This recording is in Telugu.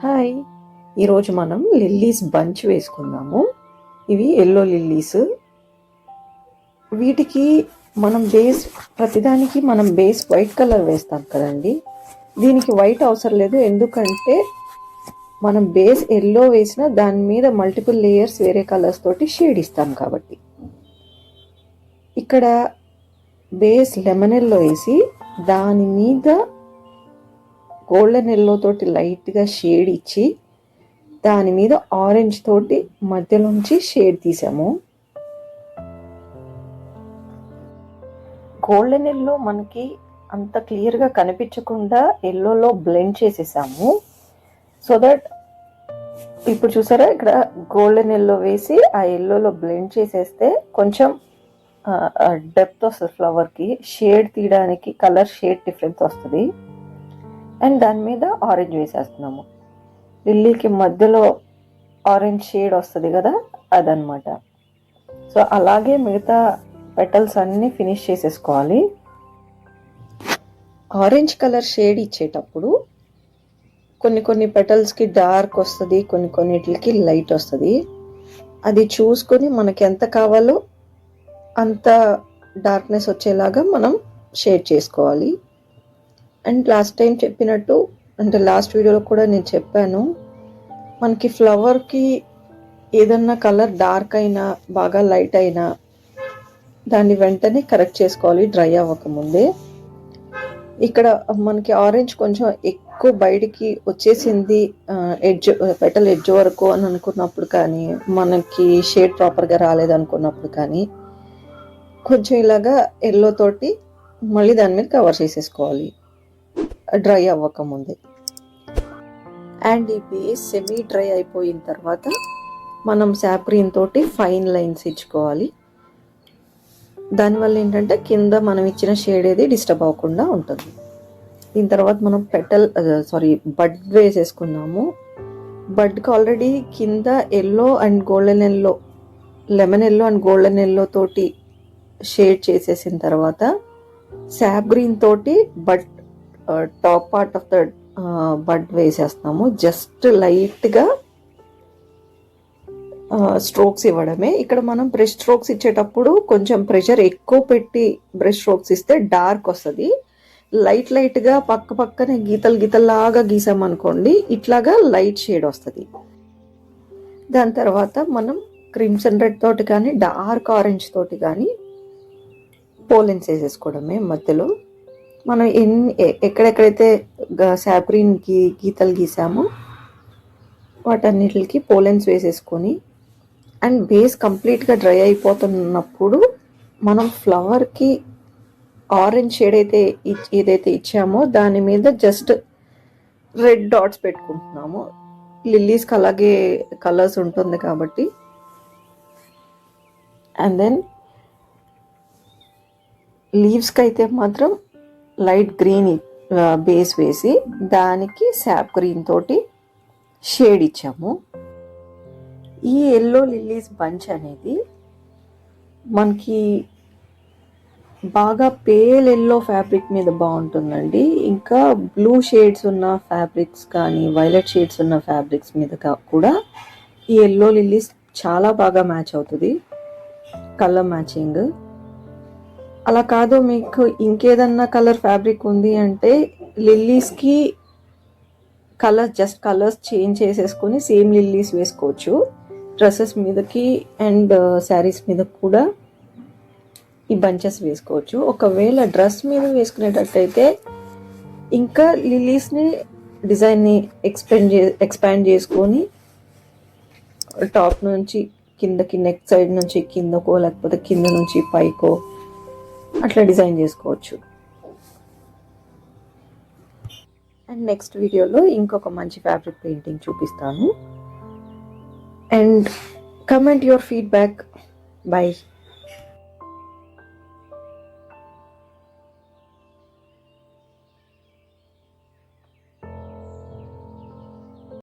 హాయ్, ఈరోజు మనం లిల్లీస్ బంచ్ వేసుకుందాము. ఇవి ఎల్లో లిల్లీస్. వీటికి మనం ప్రతిదానికి మనం బేస్ వైట్ కలర్ వేస్తాం కదండి. దీనికి వైట్ అవసరం లేదు, ఎందుకంటే మనం బేస్ ఎల్లో వేసిన దాని మీద మల్టిపుల్ లేయర్స్ వేరే కలర్స్ తోటి షేడ్ ఇస్తాం కాబట్టి. ఇక్కడ బేస్ లెమన్ ఎల్లో వేసి దాని మీద గోల్డెన్ ఎల్లో తోటి లైట్గా షేడ్ ఇచ్చి దాని మీద ఆరెంజ్ తోటి మధ్యలోంచి షేడ్ తీసాము. గోల్డెన్ ఎల్లో మనకి అంత క్లియర్గా కనిపించకుండా ఎల్లోలో బ్లెండ్ చేసేసాము. సో దట్ ఇప్పుడు చూసారా, ఇక్కడ గోల్డెన్ ఎల్లో వేసి ఆ ఎల్లోలో బ్లెండ్ చేసేస్తే కొంచెం డెప్త్ వస్తుంది ఫ్లవర్కి. షేడ్ తీయడానికి కలర్ షేడ్ డిఫరెన్స్ వస్తుంది. అండ్ దాని మీద ఆరెంజ్ వేసేస్తున్నాము. లిల్లీకి మధ్యలో ఆరెంజ్ షేడ్ వస్తుంది కదా, అదనమాట. సో అలాగే మిగతా పెటల్స్ అన్నీ ఫినిష్ చేసేసుకోవాలి. ఆరెంజ్ కలర్ షేడ్ ఇచ్చేటప్పుడు కొన్ని పెటల్స్కి డార్క్ వస్తుంది, కొన్నిటికి లైట్ వస్తుంది. అది చూసుకొని మనకి ఎంత కావాలో అంత డార్క్నెస్ వచ్చేలాగా మనం షేడ్ చేసుకోవాలి. అండ్ లాస్ట్ టైం చెప్పినట్టు, అంటే లాస్ట్ వీడియోలో కూడా నేను చెప్పాను, మనకి ఫ్లవర్కి ఏదన్నా కలర్ డార్క్ అయినా బాగా లైట్ అయినా దాన్ని వెంటనే కరెక్ట్ చేసుకోవాలి డ్రై అవ్వకముందే. ఇక్కడ మనకి ఆరెంజ్ కొంచెం ఎక్కువ బయటికి వచ్చేసింది పెటల్ ఎడ్జ్ వరకు అని అనుకున్నప్పుడు కానీ, మనకి షేడ్ ప్రాపర్గా రాలేదనుకున్నప్పుడు కానీ కొంచెం ఇలాగా ఎల్లో తోటి మళ్ళీ దాని మీద కవర్ చేసేసుకోవాలి డ్రై అవ్వకముందే. అండ్ ఈ బేస్ సెమీ డ్రై అయిపోయిన తర్వాత మనం సాప్రీన్ తోటి ఫైన్ లైన్స్ ఇచ్చుకోవాలి. దానివల్ల ఏంటంటే కింద మనం ఇచ్చిన షేడ్ ఏది డిస్టర్బ్ అవ్వకుండా ఉంటుంది. దీని తర్వాత మనం బడ్ వేసేసుకున్నాము. బడ్కి ఆల్రెడీ కింద yellow and golden yellow, lemon yellow and golden yellow తోటి షేడ్ చేసేసిన తర్వాత సాప్ గ్రీన్ తోటి bud top part of the bud వేసేస్తాము. జస్ట్ లైట్గా స్ట్రోక్స్ ఇవ్వడమే. ఇక్కడ మనం బ్రష్ స్ట్రోక్స్ ఇచ్చేటప్పుడు కొంచెం ప్రెషర్ ఎక్కువ పెట్టి బ్రష్ స్ట్రోక్స్ ఇస్తే డార్క్ వస్తుంది. లైట్గా పక్కనే గీతల్లాగా గీసామనుకోండి, ఇట్లాగా లైట్ షేడ్ వస్తుంది. దాని తర్వాత మనం క్రిమ్సన్ రెడ్ తోటి కానీ డార్క్ ఆరెంజ్ తోటి కానీ పోలెన్స్ వేసేసుకోవడమే. మధ్యలో మనం ఎక్కడెక్కడైతే సాప్రీన్కి గీతలు గీసామో వాటన్నిటికి పోలెన్స్ వేసేసుకొని, అండ్ బేస్ కంప్లీట్గా డ్రై అయిపోతున్నప్పుడు మనం ఫ్లవర్కి ఆరెంజ్ షేడ్ ఏదైతే ఇచ్చామో దాని మీద జస్ట్ రెడ్ డాట్స్ పెట్టుకుంటున్నాము. లిల్లీస్కి అలాగే కలర్స్ ఉంటుంది కాబట్టి. అండ్ దెన్ లీవ్స్కి అయితే మాత్రం లైట్ గ్రీన్ బేస్ వేసి దానికి సాప్ గ్రీన్ తోటి షేడ్ ఇచ్చాము. ఈ ఎల్లో లిల్లీస్ బంచ్ అనేది మనకి బాగా పేల్ ఎల్లో ఫ్యాబ్రిక్ మీద బాగుంటుందండి. ఇంకా బ్లూ షేడ్స్ ఉన్న ఫ్యాబ్రిక్స్ కానీ వైలెట్ షేడ్స్ ఉన్న ఫ్యాబ్రిక్స్ మీద కూడా ఈ ఎల్లో లిల్లీస్ చాలా బాగా మ్యాచ్ అవుతుంది, కలర్ మ్యాచింగ్. అలా కాదు, మీకు ఇంకేదన్నా కలర్ ఫ్యాబ్రిక్ ఉంది అంటే లిల్లీస్కి కలర్స్ చేంజ్ చేసేసుకొని సేమ్ లిల్లీస్ వేసుకోవచ్చు. డ్రెస్సెస్ మీదకి అండ్ శారీస్ మీద కూడా ఈ బంచెస్ వేసుకోవచ్చు. ఒకవేళ డ్రెస్ మీద వేసుకునేటట్టయితే ఇంకా లిల్లీస్ని డిజైన్ని ఎక్స్పాండ్ చేసుకొని టాప్ నుంచి కిందకి, నెక్ సైడ్ నుంచి కిందకో లేకపోతే కింద నుంచి పైకో అట్లా డిజైన్ చేసుకోవచ్చు. అండ్ నెక్స్ట్ వీడియోలో ఇంకొక మంచి ఫ్యాబ్రిక్ పెయింటింగ్ చూపిస్తాను. And comment your feedback. By.